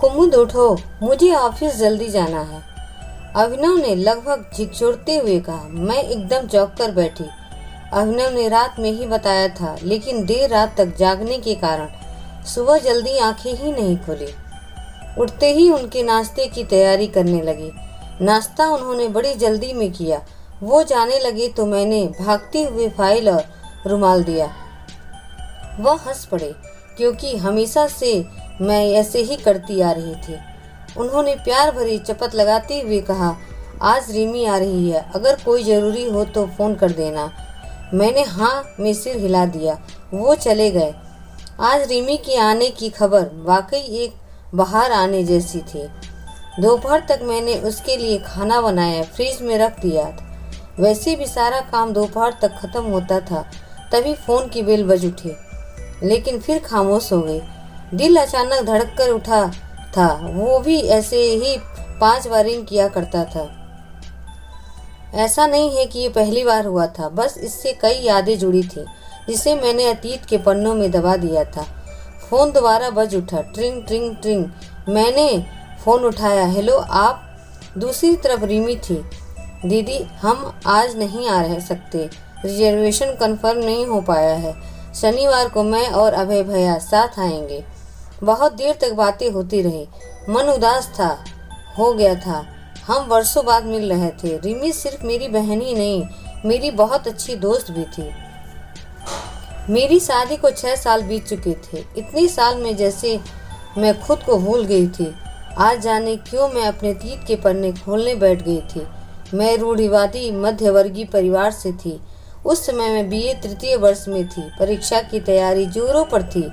कुमुद उठो, मुझे ऑफिस जल्दी जाना है। अभिनव ने लगभग झिकझोरते हुए कहा। मैं एकदम चौंक कर बैठी। अभिनव ने रात में ही बताया था, लेकिन देर रात तक जागने के कारण सुबह जल्दी आंखें ही नहीं खुली। उठते ही उनके नाश्ते की तैयारी करने लगी। नाश्ता उन्होंने बड़ी जल्दी में किया। वो जाने लगे तो मैंने भागते हुए फाइल और रुमाल दिया। वह हंस पड़े, क्योंकि हमेशा से मैं ऐसे ही करती आ रही थी। उन्होंने प्यार भरी चपत लगाते हुए कहा, आज रिमी आ रही है, अगर कोई ज़रूरी हो तो फ़ोन कर देना। मैंने हाँ में सिर हिला दिया। वो चले गए। आज रिमी के आने की खबर वाकई एक बाहर आने जैसी थी। दोपहर तक मैंने उसके लिए खाना बनाया, फ्रिज में रख दिया था। वैसे भी सारा काम दोपहर तक ख़त्म होता था। तभी फ़ोन की बेल बज उठी, लेकिन फिर खामोश हो गई। दिल अचानक धड़क कर उठा था। वो भी ऐसे ही 5 बार रिंग किया करता था। ऐसा नहीं है कि ये पहली बार हुआ था, बस इससे कई यादें जुड़ी थी, जिसे मैंने अतीत के पन्नों में दबा दिया था। फ़ोन दोबारा बज उठा। ट्रिंग ट्रिंग ट्रिंग। मैंने फ़ोन उठाया। हेलो आप? दूसरी तरफ रिमी थी। दीदी, हम आज नहीं आ रह सकते, रिजर्वेशन कंफर्म नहीं हो पाया है। शनिवार को मैं और अभय भैया साथ आएंगे। बहुत देर तक बातें होती रही। मन उदास हो गया था। हम वर्षों बाद मिल रहे थे। रिमी सिर्फ मेरी बहन ही नहीं, मेरी बहुत अच्छी दोस्त भी थी। मेरी शादी को 6 साल बीत चुके थे। इतने साल में जैसे मैं खुद को भूल गई थी। आज जाने क्यों मैं अपने अतीत के पन्ने खोलने बैठ गई थी। मैं रूढ़िवादी मध्यवर्गीय परिवार से थी। उस समय मैं बीए तृतीय वर्ष में थी। परीक्षा की तैयारी जोरों पर थी।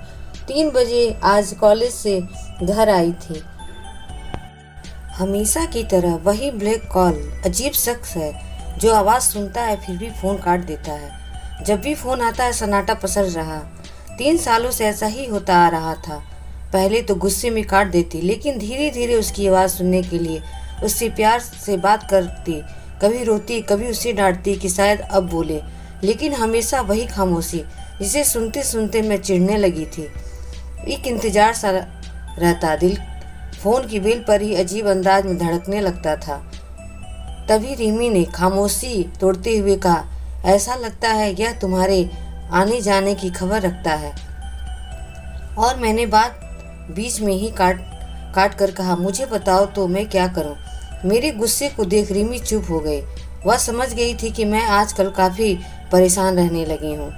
3 बजे आज कॉलेज से घर आई थी। हमेशा की तरह वही ब्लैक कॉल। अजीब शख्स है जो आवाज़ सुनता है फिर भी फ़ोन काट देता है। जब भी फ़ोन आता है सन्नाटा पसर रहा। 3 सालों से ऐसा ही होता आ रहा था। पहले तो गुस्से में काट देती, लेकिन धीरे धीरे उसकी आवाज़ सुनने के लिए उससे प्यार से बात करती। कभी रोती, कभी उसे डांटती कि शायद अब बोले, लेकिन हमेशा वही खामोशी, जिसे सुनते सुनते मैं चिढ़ने लगी थी। एक इंतजार सा रहता। दिल फ़ोन की बेल पर ही अजीब अंदाज में धड़कने लगता था। तभी रिमी ने खामोशी तोड़ते हुए कहा, ऐसा लगता है यह तुम्हारे आने जाने की खबर रखता है। और मैंने बात बीच में ही काट कर कहा, मुझे बताओ तो मैं क्या करूं? मेरे गुस्से को देख रिमी चुप हो गई। वह समझ गई थी कि मैं आजकल काफ़ी परेशान रहने लगी हूँ।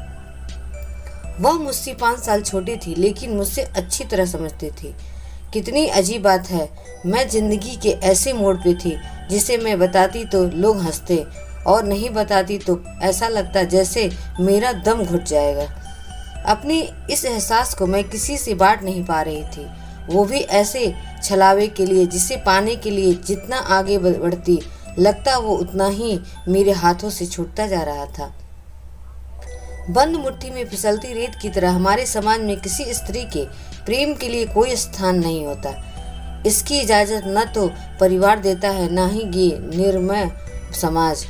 वह मुझसे 5 साल छोटी थी, लेकिन मुझसे अच्छी तरह समझती थी। कितनी अजीब बात है, मैं ज़िंदगी के ऐसे मोड़ पे थी जिसे मैं बताती तो लोग हंसते, और नहीं बताती तो ऐसा लगता जैसे मेरा दम घुट जाएगा। अपने इस एहसास को मैं किसी से बांट नहीं पा रही थी, वो भी ऐसे छलावे के लिए जिसे पाने के लिए जितना आगे बढ़ती, लगता वो उतना ही मेरे हाथों से छूटता जा रहा था। बंद मुट्ठी में फिसलती रेत की तरह हमारे समाज में किसी स्त्री के प्रेम के लिए कोई स्थान नहीं होता। इसकी इजाज़त न तो परिवार देता है, न ही ये निर्मय समाज।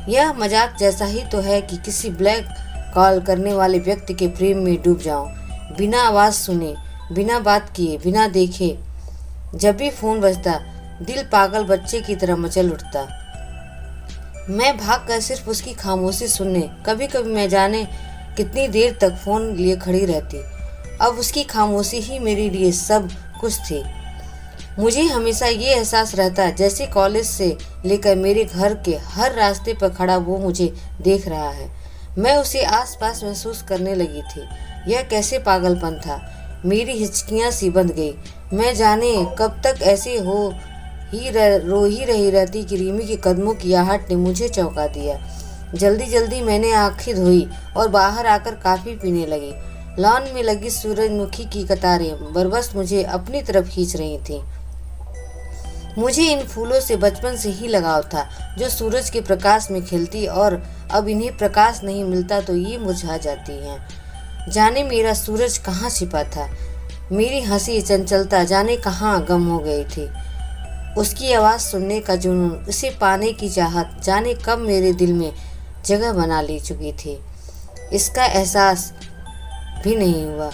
यह मजाक जैसा ही तो है कि किसी ब्लैक कॉल करने वाले व्यक्ति के प्रेम में डूब जाऊं, बिना आवाज़ सुने, बिना बात किए, बिना देखे। जब भी फ़ोन बजता, दिल पागल बच्चे की तरह मचल उठता। मैं भाग कर सिर्फ उसकी खामोशी सुनने, कभी कभी मैं जाने कितनी देर तक फ़ोन लिए खड़ी रहती। अब उसकी खामोशी ही मेरे लिए सब कुछ थी। मुझे हमेशा ये एहसास रहता जैसे कॉलेज से लेकर मेरे घर के हर रास्ते पर खड़ा वो मुझे देख रहा है। मैं उसे आसपास महसूस करने लगी थी। यह कैसे पागलपन था। मेरी हिचकियाँ सी बंध गई। मैं जाने कब तक ऐसे रो ही रही रहती कि रिमी के कदमों की आहट ने मुझे चौंका दिया। जल्दी जल्दी मैंने आँखें धोई और बाहर आकर कॉफ़ी पीने लगी। लॉन में लगी सूरजमुखी की कतारें बरबस मुझे अपनी तरफ खींच रही थीं। मुझे इन फूलों से बचपन से ही लगाव था, जो सूरज के प्रकाश में खिलती, और अब इन्हें प्रकाश नहीं मिलता तो ये मुरझा जाती हैं। जाने मेरा सूरज कहाँ छिपा था। मेरी हंसी चंचलता जाने कहाँ गम हो गई थी। उसकी आवाज़ सुनने का जुनून, उसे पाने की चाहत जाने कब मेरे दिल में जगह बना ले चुकी थी। इसका एहसास भी नहीं हुआ।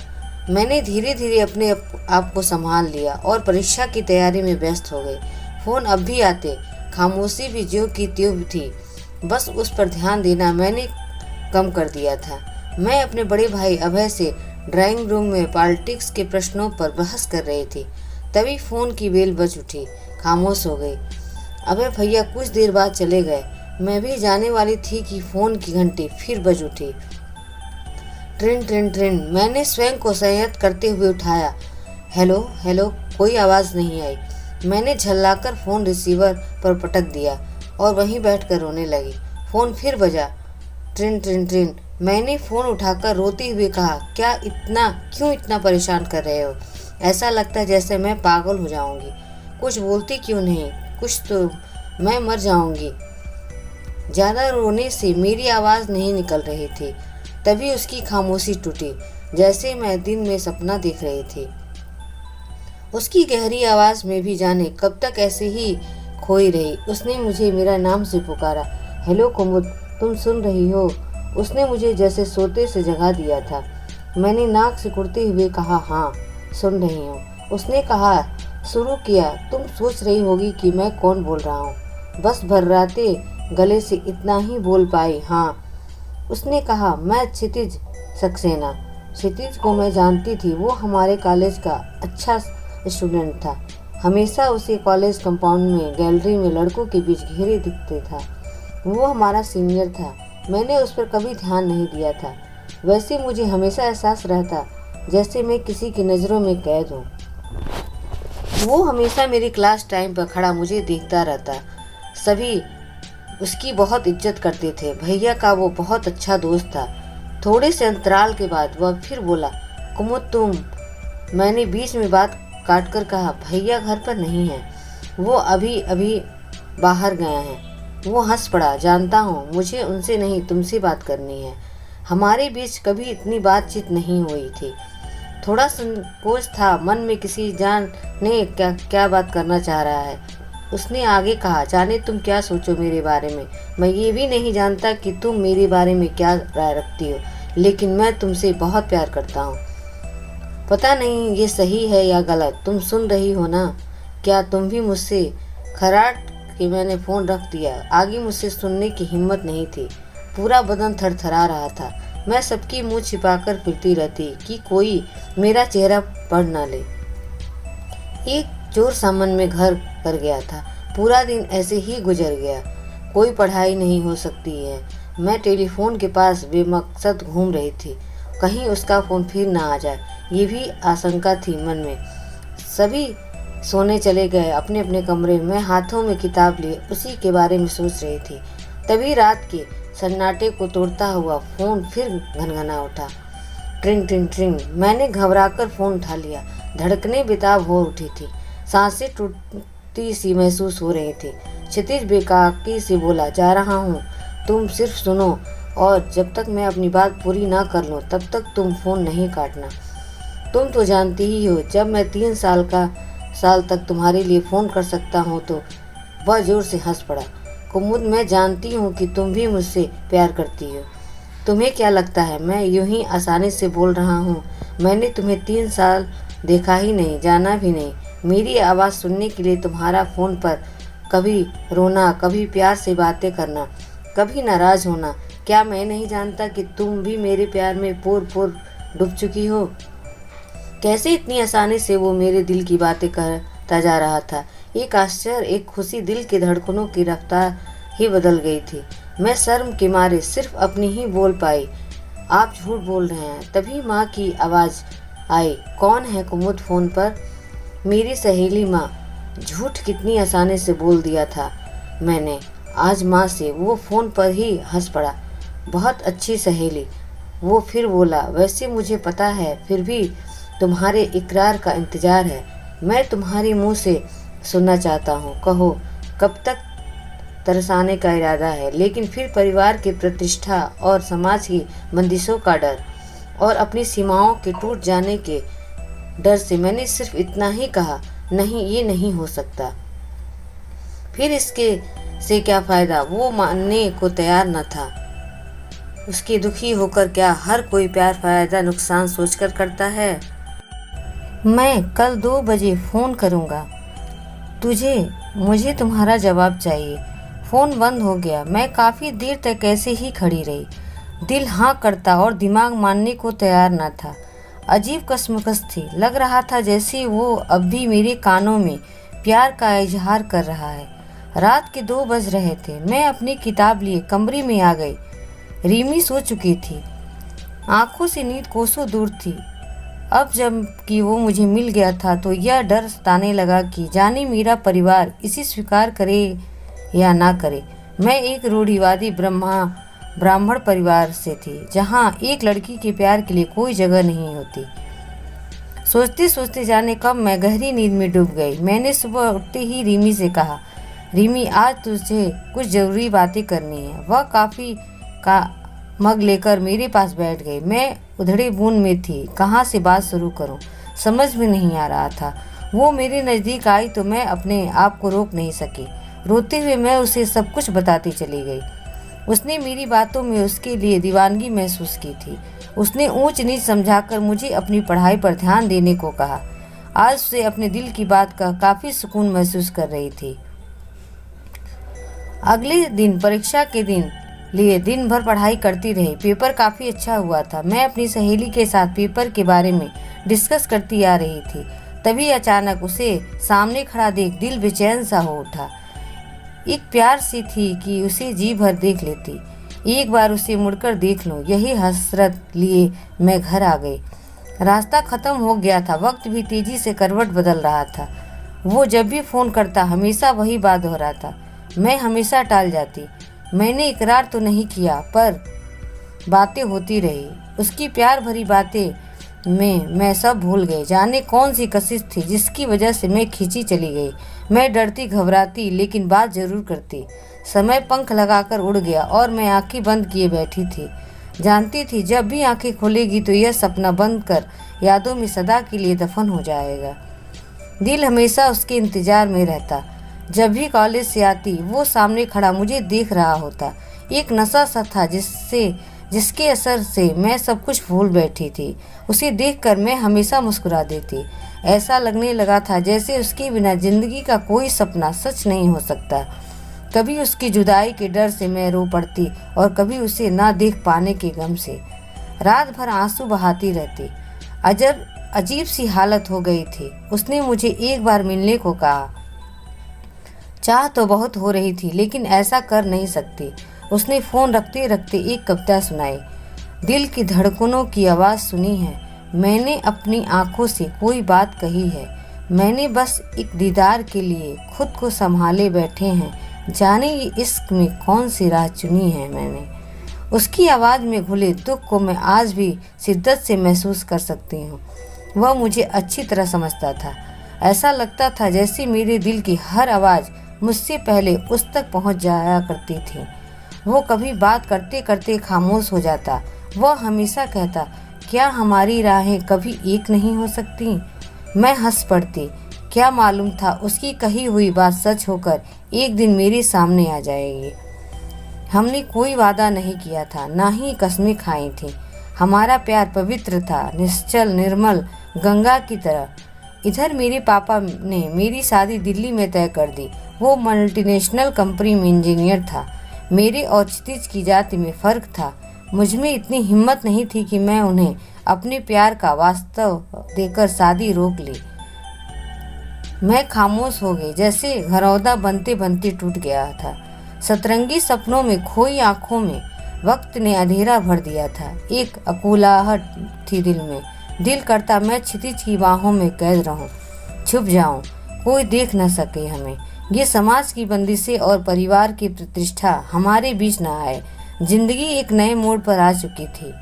मैंने धीरे धीरे अपने आप को संभाल लिया और परीक्षा की तैयारी में व्यस्त हो गई। फ़ोन अब भी आते, खामोशी भी ज्यों की त्यों थी। बस उस पर ध्यान देना मैंने कम कर दिया था। मैं अपने बड़े भाई अभय से ड्राइंग रूम में पॉलिटिक्स के प्रश्नों पर बहस कर रही थी। तभी फ़ोन की बेल बज उठी, खामोश हो गई। अभय भैया कुछ देर बाद चले गए। मैं भी जाने वाली थी कि फ़ोन की घंटी फिर बज उठी। ट्रिन ट्रिन ट्रिन। मैंने स्वयं को संयत करते हुए उठाया। हेलो हेलो, कोई आवाज़ नहीं आई। मैंने झल्लाकर फ़ोन रिसीवर पर पटक दिया और वहीं बैठकर रोने लगी। फ़ोन फिर बजा। ट्रिन ट्रिन ट्रिन। मैंने फ़ोन उठाकर रोते हुए कहा, क्यों इतना परेशान कर रहे हो? ऐसा लगता है जैसे मैं पागल हो जाऊंगी। कुछ बोलती क्यों नहीं? कुछ तो मैं मर जाऊंगी। ज़्यादा रोने से मेरी आवाज़ नहीं निकल रही थी। तभी उसकी खामोशी टूटी, जैसे मैं दिन में सपना देख रही थी। उसकी गहरी आवाज़ में भी जाने कब तक ऐसे ही खोई रही। उसने मुझे मेरा नाम से पुकारा। हेलो कुमुद, तुम सुन रही हो? उसने मुझे जैसे सोते से जगा दिया था। मैंने नाक सिकुड़ते हुए कहा, हाँ सुन रही हूँ। उसने कहा, शुरू किया, तुम सोच रही होगी कि मैं कौन बोल रहा हूँ। बस भर्राते गले से इतना ही बोल पाई, हाँ। उसने कहा, मैं क्षितिज सक्सेना। क्षितिज को मैं जानती थी। वो हमारे कॉलेज का अच्छा स्टूडेंट था। हमेशा उसे कॉलेज कंपाउंड में गैलरी में लड़कों के बीच घेरे दिखते था। वो हमारा सीनियर था। मैंने उस पर कभी ध्यान नहीं दिया था। वैसे मुझे हमेशा एहसास रहता जैसे मैं किसी की नज़रों में कैद हूँ। वो हमेशा मेरी क्लास टाइम पर खड़ा मुझे देखता रहता। सभी उसकी बहुत इज्जत करते थे। भैया का वो बहुत अच्छा दोस्त था। थोड़े से अंतराल के बाद वह फिर बोला, कुमुद तुम। मैंने बीच में बात काटकर कहा, भैया घर पर नहीं है, वो अभी अभी बाहर गया है। वो हंस पड़ा। जानता हूँ, मुझे उनसे नहीं तुमसे बात करनी है। हमारे बीच कभी इतनी बातचीत नहीं हुई थी। थोड़ा संकोच था मन में, किसी जाने क्या बात करना चाह रहा है। उसने आगे कहा, जाने तुम क्या सोचो मेरे बारे में। मैं ये भी नहीं जानता कि तुम मेरे बारे में क्या राय रखती हो, लेकिन मैं तुमसे बहुत प्यार करता हूँ। पता नहीं ये सही है या गलत। तुम सुन रही हो ना? क्या तुम भी मुझसे? खराट के मैंने फ़ोन रख दिया। आगे मुझसे सुनने की हिम्मत नहीं थी। पूरा बदन थरथरा रहा था। मैं सबकी मुंह छिपाकर फिरती रहती कि कोई मेरा चेहरा पढ़ ना ले। एक चोर सामन में घर कर गया था। पूरा दिन ऐसे ही गुजर गया। कोई पढ़ाई नहीं हो सकती है। मैं टेलीफोन के पास बेमकसद घूम रही थी, कहीं उसका फ़ोन फिर ना आ जाए, ये भी आशंका थी मन में। सभी सोने चले गए अपने अपने कमरे में। हाथों में किताब लिए उसी के बारे में सोच रही थी। तभी रात के सन्नाटे को तोड़ता हुआ फ़ोन फिर घनघना उठा। ट्रिंग ट्रिंग ट्रिंग। मैंने घबराकर फ़ोन उठा लिया। धड़कनें बेताब हो उठी थी। सांसें टूटती सी महसूस हो रही थी। क्षितिज बेकाकी से बोला, जा रहा हूँ, तुम सिर्फ सुनो, और जब तक मैं अपनी बात पूरी ना कर लूँ तब तक तुम फ़ोन नहीं काटना। तुम तो जानती ही हो, जब मैं 3 साल तक तुम्हारे लिए फ़ोन कर सकता हूँ तो। वह जोर से हंस पड़ा। कुमुद, मैं जानती हूँ कि तुम भी मुझसे प्यार करती हो। तुम्हें क्या लगता है मैं यूं ही आसानी से बोल रहा हूँ? मैंने तुम्हें 3 साल देखा ही नहीं, जाना भी नहीं। मेरी आवाज़ सुनने के लिए तुम्हारा फ़ोन पर कभी रोना, कभी प्यार से बातें करना, कभी नाराज़ होना। क्या मैं नहीं जानता कि तुम भी मेरे प्यार में पूर पूर डूब चुकी हो? कैसे इतनी आसानी से वो मेरे दिल की बातें करता जा रहा था। एक आश्चर्य, एक खुशी, दिल की धड़कनों की रफ्तार ही बदल गई थी। मैं शर्म के मारे सिर्फ अपनी ही बोल पाई, आप झूठ बोल रहे हैं। तभी माँ की आवाज़ आई, कौन है कुमुद फ़ोन पर? मेरी सहेली माँ। झूठ कितनी आसानी से बोल दिया था मैंने आज माँ से। वो फ़ोन पर ही हंस पड़ा। बहुत अच्छी सहेली। वो फिर बोला, वैसे मुझे पता है, फिर भी तुम्हारे इकरार का इंतज़ार है। मैं तुम्हारे मुंह से सुनना चाहता हूँ। कहो, कब तक तरसाने का इरादा है? लेकिन फिर परिवार की प्रतिष्ठा और समाज की बंदिशों का डर और अपनी सीमाओं के टूट जाने के डर से मैंने सिर्फ इतना ही कहा, नहीं, ये नहीं हो सकता। फिर इसके से क्या फ़ायदा? वो मानने को तैयार न था। उसके दुखी होकर क्या हर कोई प्यार फायदा नुकसान सोचकर करता है। मैं कल 2 बजे फ़ोन करूँगा मुझे तुम्हारा जवाब चाहिए। फ़ोन बंद हो गया। मैं काफ़ी देर तक ऐसे ही खड़ी रही। दिल हाँ करता और दिमाग मानने को तैयार न था। अजीब कशमकश थी। लग रहा था जैसे वो अब भी मेरे कानों में प्यार का इजहार कर रहा है। रात के 2 बज रहे थे। मैं अपनी किताब लिए कमरे में आ गई। रीमी सो चुकी थी। आंखों से नींद कोसों दूर थी। अब जब कि वो मुझे मिल गया था तो यह डर सताने लगा कि जाने मेरा परिवार इसे स्वीकार करे या ना करे। मैं एक रूढ़िवादी ब्राह्मण परिवार से थी, जहाँ एक लड़की के प्यार के लिए कोई जगह नहीं होती। सोचते सोचते जाने कब मैं गहरी नींद में डूब गई। मैंने सुबह उठते ही रीमी से कहा, रीमी आज तुझे कुछ ज़रूरी बातें करनी है। वह कॉफ़ी का मग लेकर मेरे पास बैठ गई। मैं उधड़े बूंद में थी। कहाँ से बात शुरू करूं, समझ में नहीं आ रहा था। वो मेरे नज़दीक आई तो मैं अपने आप को रोक नहीं सकी। रोते हुए मैं उसे सब कुछ बताती चली गई। उसने मेरी बातों में उसके लिए दीवानगी महसूस की थी। उसने ऊंच नीच समझाकर मुझे अपनी पढ़ाई पर ध्यान देने को कहा। आज उसे अपने दिल की बात का काफ़ी सुकून महसूस कर रही थी। अगले दिन परीक्षा के लिए दिन भर पढ़ाई करती रही। पेपर काफ़ी अच्छा हुआ था। मैं अपनी सहेली के साथ पेपर के बारे में डिस्कस करती आ रही थी। तभी अचानक उसे सामने खड़ा देख दिल बेचैन सा हो उठा। एक प्यार सी थी कि उसे जी भर देख लेती। एक बार उसे मुड़कर देख लूं, यही हसरत लिए मैं घर आ गई। रास्ता ख़त्म हो गया था। वक्त भी तेज़ी से करवट बदल रहा था। वो जब भी फ़ोन करता हमेशा वही बात दोहराता। मैं हमेशा टाल जाती। मैंने इकरार तो नहीं किया, पर बातें होती रही। उसकी प्यार भरी बातें में मैं सब भूल गई। जाने कौन सी कशिश थी जिसकी वजह से मैं खींची चली गई। मैं डरती घबराती लेकिन बात जरूर करती। समय पंख लगाकर उड़ गया और मैं आंखें बंद किए बैठी थी। जानती थी जब भी आंखें खुलेगी तो यह सपना बंद कर यादों में सदा के लिए दफन हो जाएगा। दिल हमेशा उसके इंतजार में रहता। जब भी कॉलेज से आती वो सामने खड़ा मुझे देख रहा होता। एक नशा सा था जिसके असर से मैं सब कुछ भूल बैठी थी। उसे देखकर मैं हमेशा मुस्कुरा देती। ऐसा लगने लगा था जैसे उसके बिना जिंदगी का कोई सपना सच नहीं हो सकता। कभी उसकी जुदाई के डर से मैं रो पड़ती और कभी उसे ना देख पाने के गम से। रात भर आंसू बहाती रहती। अजीब सी हालत हो गई थी। उसने मुझे एक बार मिलने को कहा। चाह तो बहुत हो रही थी लेकिन ऐसा कर नहीं सकती। उसने फ़ोन रखते रखते एक कविता सुनाई। दिल की धड़कनों की आवाज़ सुनी है मैंने, अपनी आँखों से कोई बात कही है मैंने, बस एक दीदार के लिए खुद को संभाले बैठे हैं। जाने ये इश्क में कौन सी राह चुनी है मैंने। उसकी आवाज़ में घुले दुख को मैं आज भी शिद्दत से महसूस कर सकती हूँ। वह मुझे अच्छी तरह समझता था। ऐसा लगता था जैसे मेरे दिल की हर आवाज़ मुझसे पहले उस तक पहुंच जाया करती थी। वो कभी बात करते करते खामोश हो जाता। वह हमेशा कहता, क्या हमारी राहें कभी एक नहीं हो सकती। मैं हंस पड़ती। क्या मालूम था उसकी कही हुई बात सच होकर एक दिन मेरे सामने आ जाएगी। हमने कोई वादा नहीं किया था, ना ही कस्में खाई थी। हमारा प्यार पवित्र था, निश्चल निर्मल गंगा की तरह। इधर मेरे पापा ने मेरी शादी दिल्ली में तय कर दी। वो मल्टीनेशनल कंपनी में इंजीनियर था। मेरे और क्षितिज की जाति में फ़र्क था। मुझ में इतनी हिम्मत नहीं थी कि मैं उन्हें अपने प्यार का वास्तव देकर शादी रोक ली। मैं खामोश हो गई, जैसे घरौंदा बनते बनते टूट गया था। सतरंगी सपनों में खोई आंखों में वक्त ने अंधेरा भर दिया था। एक अकुलाहट थी दिल में। दिल करता मैं क्षितिज की बाहों में कैद रहूं, छुप जाऊं, कोई देख न सके हमें। ये समाज की बंदिशें और परिवार की प्रतिष्ठा हमारे बीच न आए। जिंदगी एक नए मोड़ पर आ चुकी थी।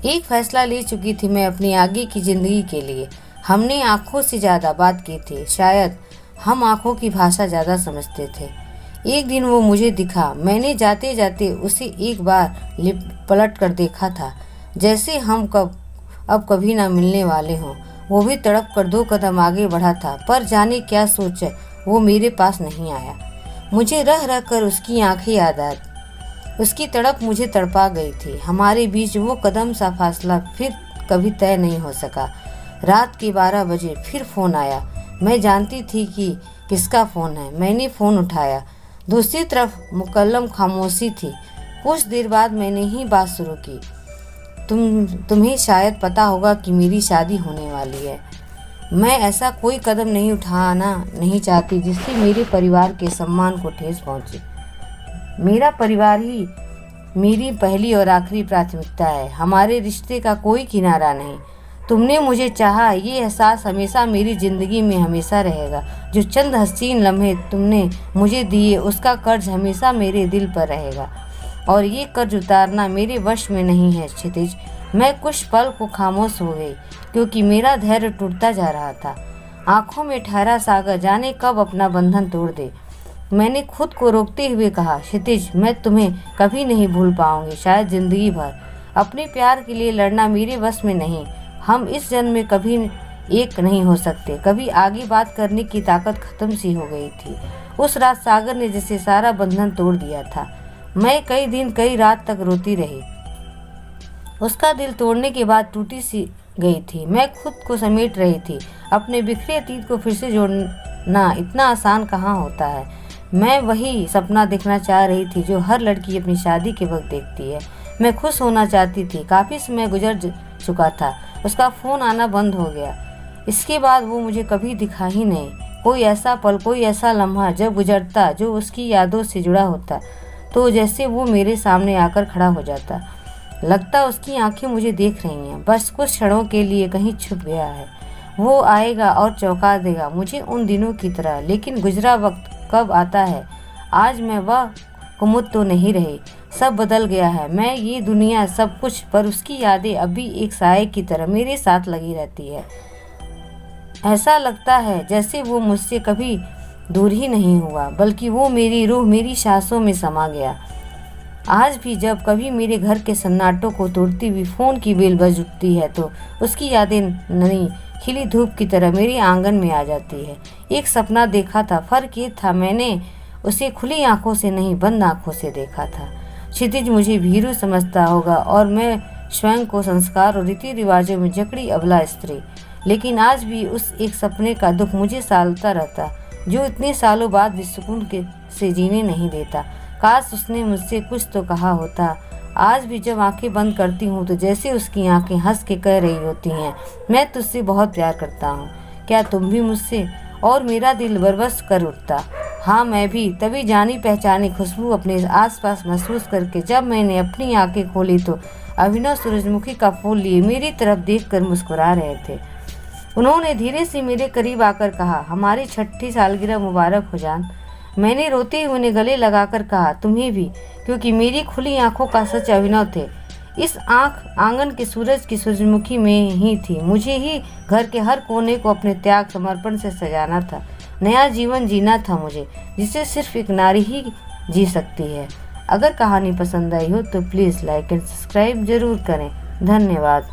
एक फैसला ले चुकी थी मैं अपनी आगे की जिंदगी के लिए। हमने आंखों से ज़्यादा बात की थी। शायद हम आंखों की भाषा ज़्यादा समझते थे। एक दिन वो मुझे दिखा। मैंने जाते जाते उसे एक बार पलट कर देखा था, जैसे हम अब कभी ना मिलने वाले हों। वो भी तड़प कर 2 कदम आगे बढ़ा था, पर जाने क्या सोच वो मेरे पास नहीं आया। मुझे रह रह कर उसकी आंखें याद उसकी तड़प मुझे तड़पा गई थी। हमारे बीच वो कदम सा फासला फिर कभी तय नहीं हो सका। रात के 12 बजे फिर फ़ोन आया। मैं जानती थी कि किसका फ़ोन है। मैंने फ़ोन उठाया। दूसरी तरफ मुकल्लम खामोशी थी। कुछ देर बाद मैंने ही बात शुरू की। तुम्हें शायद पता होगा कि मेरी शादी होने वाली है। मैं ऐसा कोई कदम नहीं उठाना नहीं चाहती जिससे मेरे परिवार के सम्मान को ठेस पहुंचे। मेरा परिवार ही मेरी पहली और आखिरी प्राथमिकता है। हमारे रिश्ते का कोई किनारा नहीं। तुमने मुझे चाहा, ये एहसास हमेशा मेरी ज़िंदगी में हमेशा रहेगा। जो चंद हसीन लम्हे तुमने मुझे दिए उसका कर्ज हमेशा मेरे दिल पर रहेगा और ये कर्ज उतारना मेरे वश में नहीं है। क्षितिज, मैं कुछ पल को खामोश हो गई क्योंकि मेरा धैर्य टूटता जा रहा था। आंखों में ठहरा सागर जाने कब अपना बंधन तोड़ दे। मैंने खुद को रोकते हुए कहा, क्षितिज, मैं तुम्हें कभी नहीं भूल पाऊंगी, शायद जिंदगी भर। अपने प्यार के लिए लड़ना मेरे बस में नहीं। हम इस जन्म में कभी एक नहीं हो सकते। कभी आगे बात करने की ताकत खत्म सी हो गई थी। उस रात सागर ने जैसे सारा बंधन तोड़ दिया था। मैं कई दिन कई रात तक रोती रही। उसका दिल तोड़ने के बाद टूटी सी गई थी। मैं खुद को समेट रही थी। अपने बिखरे अतीत को फिर से जोड़ना इतना आसान कहाँ होता है। मैं वही सपना देखना चाह रही थी जो हर लड़की अपनी शादी के वक्त देखती है। मैं खुश होना चाहती थी। काफ़ी समय गुजर चुका था। उसका फ़ोन आना बंद हो गया। इसके बाद वो मुझे कभी दिखा ही नहीं। कोई ऐसा पल, कोई ऐसा लम्हा जब गुजरता जो उसकी यादों से जुड़ा होता तो जैसे वो मेरे सामने आकर खड़ा हो जाता। लगता उसकी आंखें मुझे देख रही हैं, बस कुछ क्षणों के लिए कहीं छुप गया है। वो आएगा और चौंका देगा मुझे उन दिनों की तरह। लेकिन गुजरा वक्त कब आता है। आज मैं वह कुमुद तो नहीं रही। सब बदल गया है। मैं ये दुनिया सब कुछ, पर उसकी यादें अभी एक साए की तरह मेरे साथ लगी रहती है। ऐसा लगता है जैसे वो मुझसे कभी दूर ही नहीं हुआ, बल्कि वो मेरी रूह, मेरी सांसों में समा गया। आज भी जब कभी मेरे घर के सन्नाटों को तोड़ती हुई फ़ोन की बेल बज उठती है तो उसकी यादें नई खिली धूप की तरह मेरे आंगन में आ जाती है। एक सपना देखा था, फर्क ये था मैंने उसे खुली आंखों से नहीं, बंद आंखों से देखा था। क्षितिज मुझे भीरू समझता होगा और मैं स्वयं को संस्कार और रीति रिवाजों में जकड़ी अबला स्त्री। लेकिन आज भी उस एक सपने का दुख मुझे सालता रहता जो इतने सालों बाद भी सुकून से जीने नहीं देता। काश उसने मुझसे कुछ तो कहा होता। आज भी जब आंखें बंद करती हूँ तो जैसे उसकी आंखें हंस के कह रही होती हैं, मैं तुझसे बहुत प्यार करता हूँ, क्या तुम भी मुझसे। और मेरा दिल बरबस कर उठता। हाँ, मैं भी। तभी जानी पहचानी खुशबू अपने आसपास महसूस करके जब मैंने अपनी आंखें खोली तो अभिनव सूरजमुखी का फूल लिए मेरी तरफ देखकर मुस्कुरा रहे थे। उन्होंने धीरे से मेरे करीब आकर कहा, हमारी 6ठी सालगिरह मुबारक हो जान। मैंने रोते हुए उन्हें गले लगाकर कहा, तुम्हें भी, क्योंकि मेरी खुली आंखों का सच अभिनव थे। इस आंगन के सूरज की सूरजमुखी में ही थी। मुझे ही घर के हर कोने को अपने त्याग समर्पण से सजाना था। नया जीवन जीना था मुझे, जिसे सिर्फ एक नारी ही जी सकती है। अगर कहानी पसंद आई हो तो प्लीज़ लाइक एंड सब्सक्राइब जरूर करें। धन्यवाद।